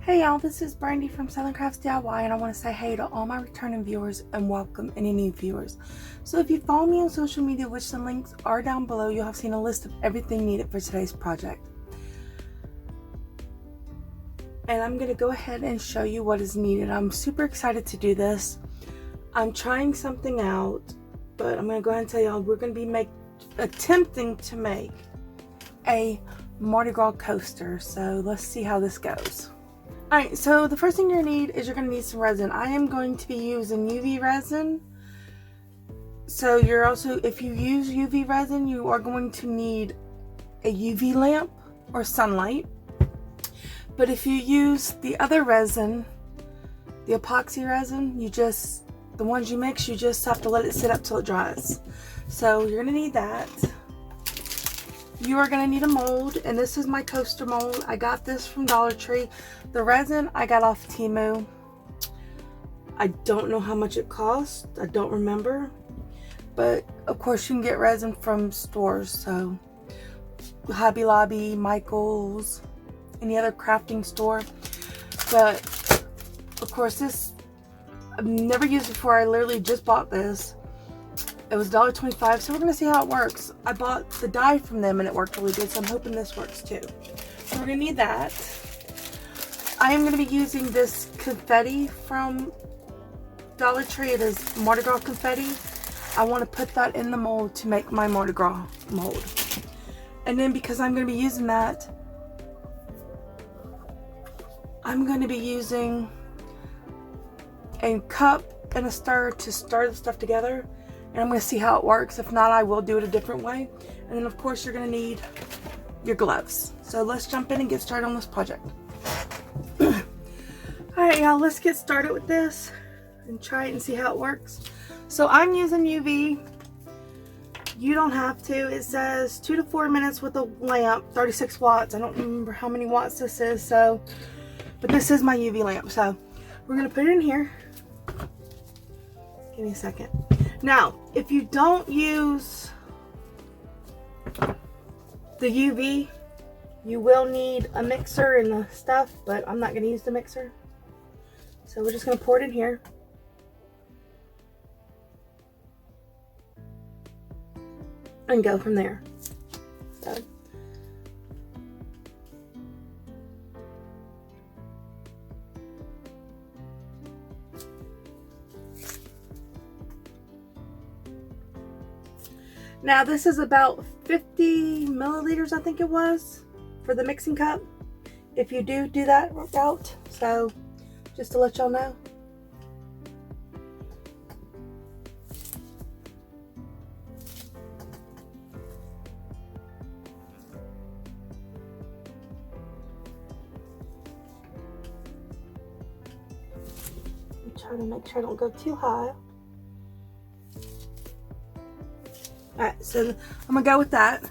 Hey y'all, this is Brandy from Southern Crafts DIY, and I want to say hey to all my returning viewers and welcome any new viewers. So if you follow me on social media, which the links are down below, you'll have seen a list of everything needed for today's project. And I'm going to go ahead and show you what is needed. I'm super excited to do this. I'm trying something out, but I'm going to go ahead and tell y'all we're going to be attempting to make a Mardi Gras coaster. So let's see how this goes. Alright, so the first thing you're going to need is you're going to need some resin. I am going to be using UV resin. So if you use UV resin, you are going to need a UV lamp or sunlight. But if you use the other resin, the epoxy resin, the ones you mix, you just have to let it sit up till it dries. So you're going to need that. You are going to need a mold, and this is my coaster mold. I got this from Dollar Tree. The resin I got off Temu. I don't know how much it cost. I don't remember. But of course you can get resin from stores. So Hobby Lobby, Michael's, any other crafting store. But of course this, I've never used it before. I literally just bought this. It was $1.25, so we're going to see how it works. I bought the dye from them and it worked really good, so I'm hoping this works too. So we're going to need that. I am going to be using this confetti from Dollar Tree. It is Mardi Gras confetti. I want to put that in the mold to make my Mardi Gras mold. And then because I'm going to be using that, I'm going to be using a cup and a stir to stir the stuff together. And I'm going to see how it works. If not, I will do it a different way. And then of course you're going to need your gloves. So let's jump in and get started on this project. Alright y'all, let's get started with this and try it and see how it works. So I'm using UV. You don't have to. It says 2 to 4 minutes with a lamp, 36 watts. I don't remember how many watts this is, but this is my UV lamp. So we're going to put it in here. Give me a second. Now, if you don't use the UV, you will need a mixer and the stuff, but I'm not going to use the mixer. So we're just going to pour it in here. And go from there. So. Now this is about 50 milliliters, I think it was, for the mixing cup. If you do that route, so just to let y'all know. I'm trying to make sure I don't go too high. Alright, so I'm going to go with that.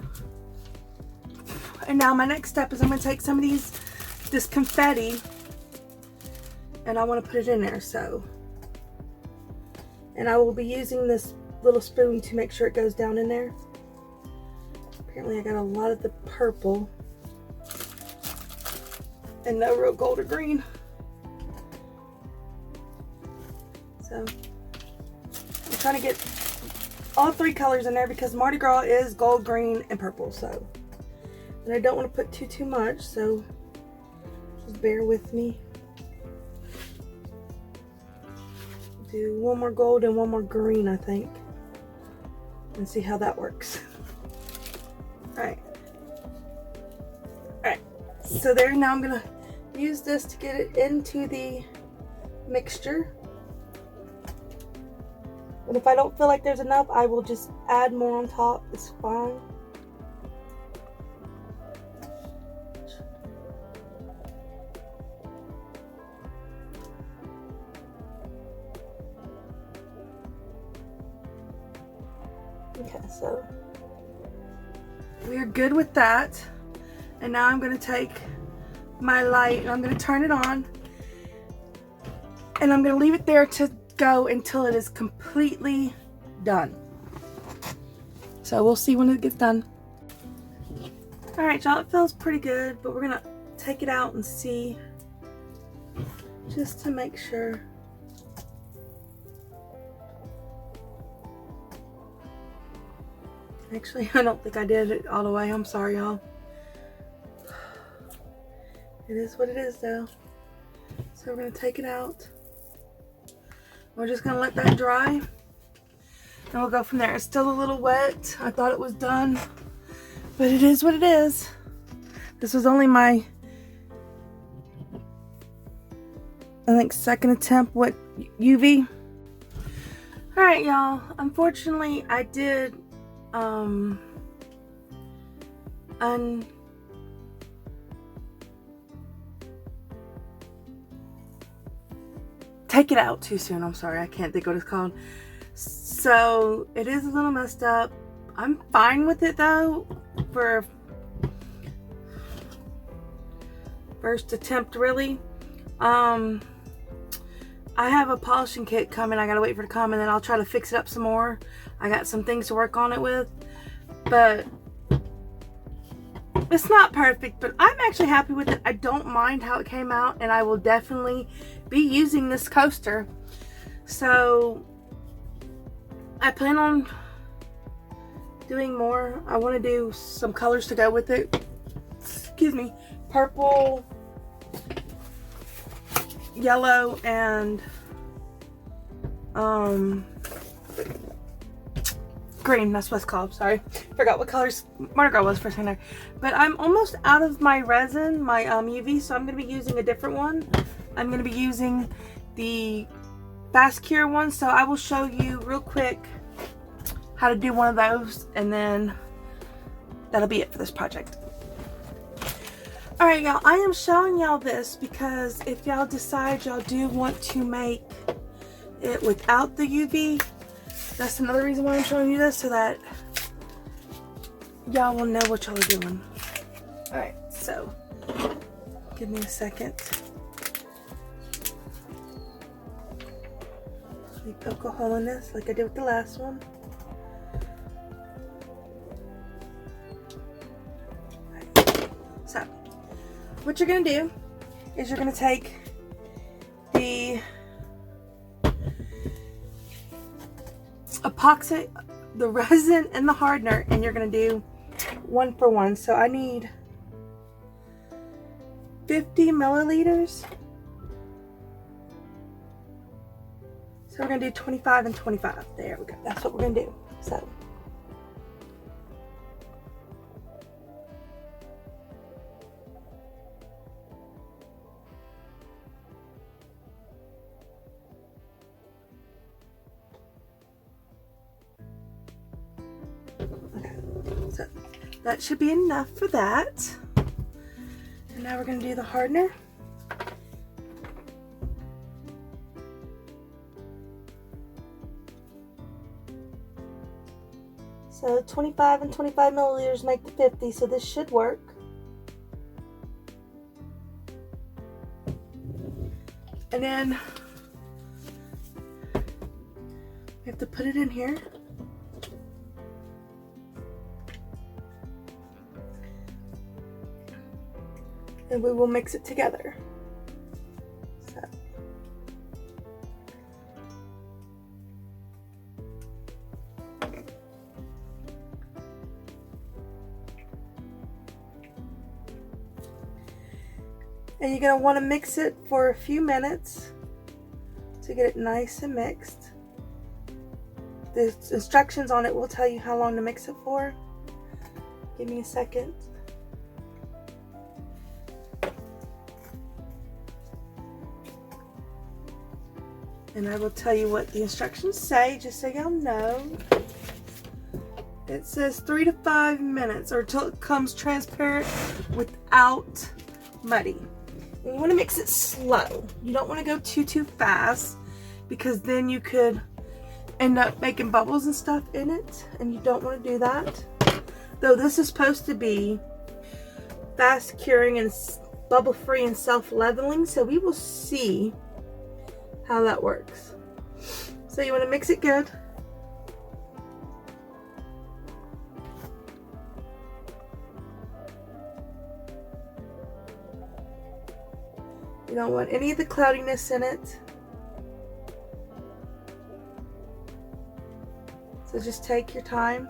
And now my next step is I'm going to take some of this confetti, and I want to put it in there. So, and I will be using this little spoon to make sure it goes down in there. Apparently I got a lot of the purple and no real gold or green. So I'm trying to get all 3 colors in there because Mardi Gras is gold, green, and purple. So, and I don't want to put too much, so just bear with me. Do one more gold and one more green, I think, and see how that works. Alright. Alright. So there, now I'm going to use this to get it into the mixture. And if I don't feel like there's enough, I will just add more on top. It's fine. Okay, so we're good with that. And now I'm going to take my light and I'm going to turn it on. And I'm going to leave it there to go until it is completely done. So we'll see when it gets done. Alright y'all, it feels pretty good, but we're gonna take it out and see just to make sure. Actually, I don't think I did it all the way. I'm sorry, y'all. It is what it is, though. So we're going to take it out. We're just going to let that dry. And we'll go from there. It's still a little wet. I thought it was done. But it is what it is. This was only my, I think, second attempt with UV. Alright, y'all. Unfortunately, I did take it out too soon. I'm sorry, I can't think what it's called. So it is a little messed up. I'm fine with it though for first attempt, really. I have a polishing kit coming. I gotta wait for it to come, and then I'll try to fix it up some more. I got some things to work on it with, but it's not perfect, but I'm actually happy with it. I don't mind how it came out, and I will definitely be using this coaster. So I plan on doing more. I want to do some colors to go with it. Excuse me. Purple, yellow, and green. That's what it's called. Sorry, forgot what colors Mardi Gras was for a second there. But I'm almost out of my resin, my UV, so I'm going to be using a different one. I'm going to be using the fast cure one, so I will show you real quick how to do one of those, and then that'll be it for this project. Alright, y'all, I am showing y'all this because if y'all decide y'all do want to make it without the UV, that's another reason why I'm showing you this, so that y'all will know what y'all are doing. Alright, so give me a second. Let me poke a hole in this like I did with the last one. Right. So, what you're going to do is you're going to take the epoxy, the resin, and the hardener, and you're going to do 1 for 1. So I need 50 milliliters. So we're going to do 25 and 25. There we go. That's what we're going to do. So So that should be enough for that. And now we're going to do the hardener. So 25 and 25 milliliters make the 50, so this should work. And then we have to put it in here. And we will mix it together. So. And you're going to want to mix it for a few minutes to get it nice and mixed. The instructions on it will tell you how long to mix it for. Give me a second. And I will tell you what the instructions say, just so y'all know. It says 3 to 5 minutes, or until it becomes transparent without muddy. And you want to mix it slow. You don't want to go too fast, because then you could end up making bubbles and stuff in it, and you don't want to do that. Though this is supposed to be fast curing and bubble free and self-leveling, so we will see how that works. So you want to mix it good. You don't want any of the cloudiness in it. So just take your time.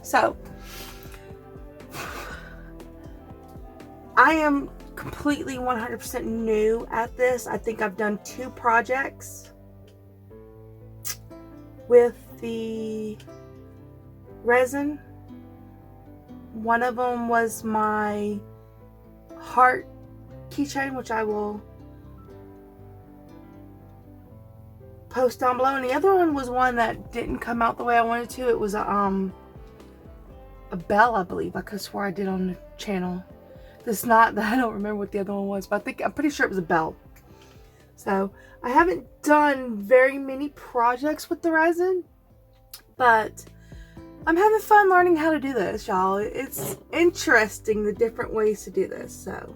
So I am completely 100% new at this. I think I've done 2 projects with the resin. One of them was my heart keychain, which I will post down below, and the other one was one that didn't come out the way I wanted to. It was a bell, I believe. I could have swore I did on the channel. This is not that. I don't remember what the other one was, but I'm pretty sure it was a bell. So I haven't done very many projects with the resin, but I'm having fun learning how to do this, y'all. It's interesting, the different ways to do this. So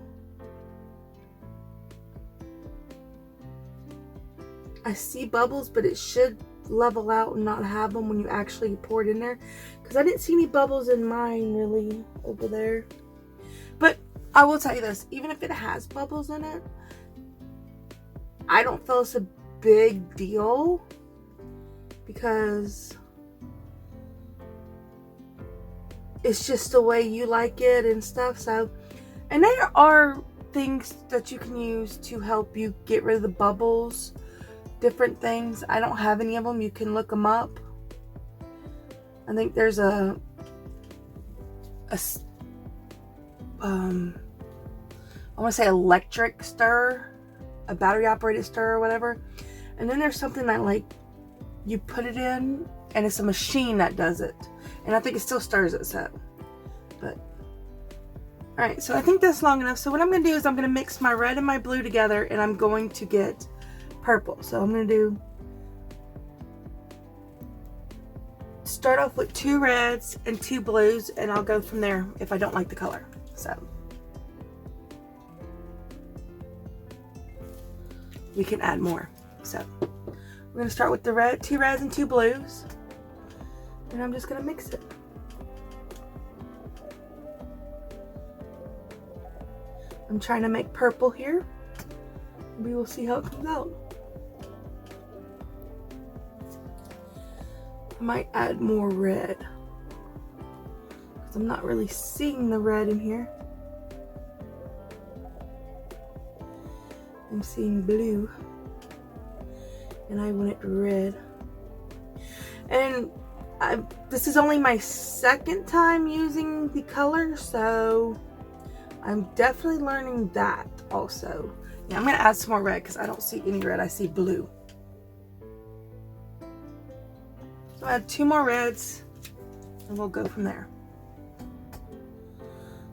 I see bubbles, but it should level out and not have them when you actually pour it in there, because I didn't see any bubbles in mine really over there. But I will tell you this, even if it has bubbles in it, I don't feel it's a big deal, because it's just the way you like it and stuff. So, and there are things that you can use to help you get rid of the bubbles, different things. I don't have any of them. You can look them up. I think there's I want to say electric stir, a battery operated stir or whatever. And then there's something that, like, you put it in and it's a machine that does it. And I think it still stirs it, so. But, alright, so I think that's long enough. So what I'm going to do is I'm going to mix my red and my blue together, and I'm going to get purple. So I'm going to start off with 2 reds and 2 blues, and I'll go from there if I don't like the color. So we can add more. So we're going to start with the 2 reds and 2 blues, and I'm just going to mix it. I'm trying to make purple here. We will see how it comes out. I might add more red, because I'm not really seeing the red in here. I'm seeing blue, and I want it red. And this is only my 2nd time using the color, so I'm definitely learning that also. Yeah, I'm going to add some more red, because I don't see any red. I see blue. So I'll add 2 more reds, and we'll go from there.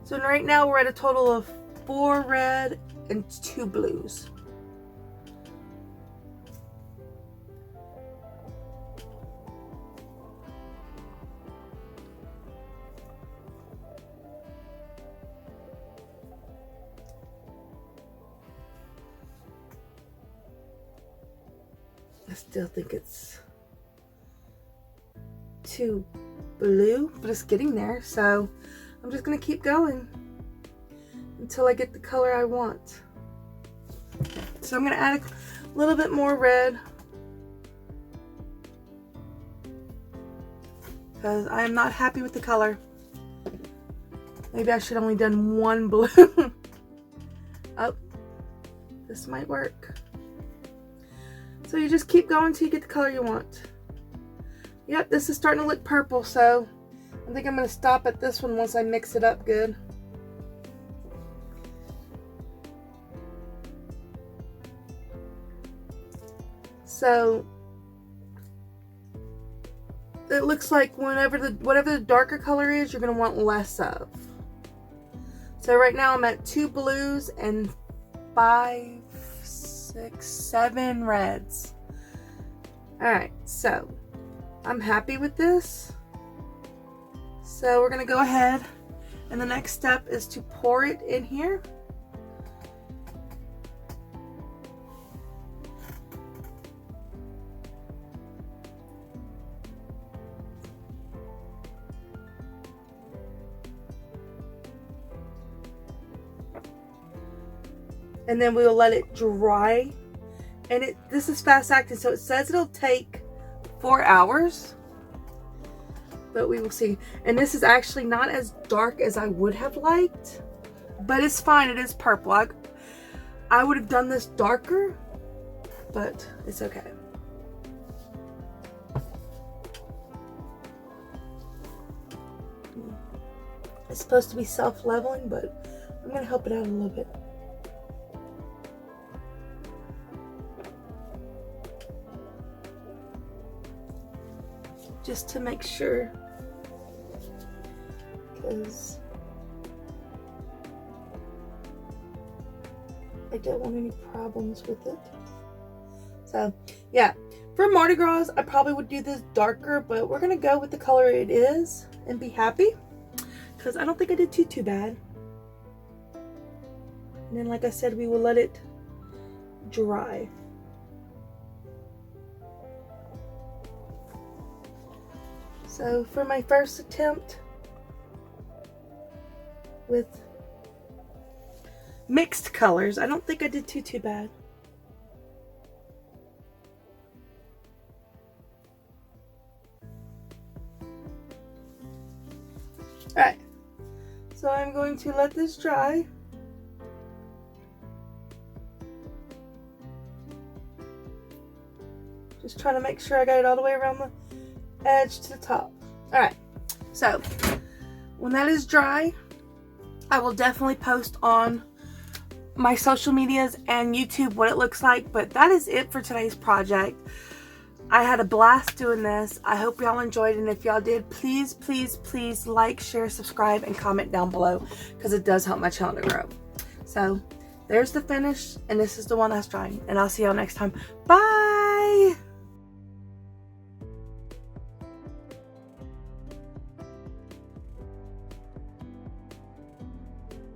So right now we're at a total of 4 red and 2 blues. I still think it's too blue, but it's getting there. So I'm just going to keep going until I get the color I want. So I'm going to add a little bit more red, because I am not happy with the color. Maybe I should have only done 1 blue. Oh, this might work. So you just keep going until you get the color you want. Yep, this is starting to look purple, so I think I'm going to stop at this one once I mix it up good. So it looks like whatever the darker color is, you're going to want less of. So right now I'm at 2 blues and 5, 6, 7 reds. Alright, so I'm happy with this. So we're going to go ahead, and the next step is to pour it in here. and then we'll let it dry. And this is fast acting, so it says it'll take 4 hours, but we will see. And this is actually not as dark as I would have liked, but it's fine. It is purple. I would have done this darker, but it's okay. It's supposed to be self-leveling, but I'm going to help it out a little bit. Just to make sure, because I don't want any problems with it. So yeah, for Mardi Gras I probably would do this darker, but we're gonna go with the color it is and be happy, because I don't think I did too bad. And then, like I said, we will let it dry. So for my first attempt with mixed colors, I don't think I did too bad. Alright, so I'm going to let this dry. Just trying to make sure I got it all the way around the edge to the top. Alright, so when that is dry, I will definitely post on my social medias and YouTube what it looks like. But that is it for today's project. I had a blast doing this. I hope y'all enjoyed, and if y'all did, please like, share, subscribe, and comment down below, because it does help my channel to grow. So there's the finish, and this is the one that's drying, and I'll see y'all next time. Bye.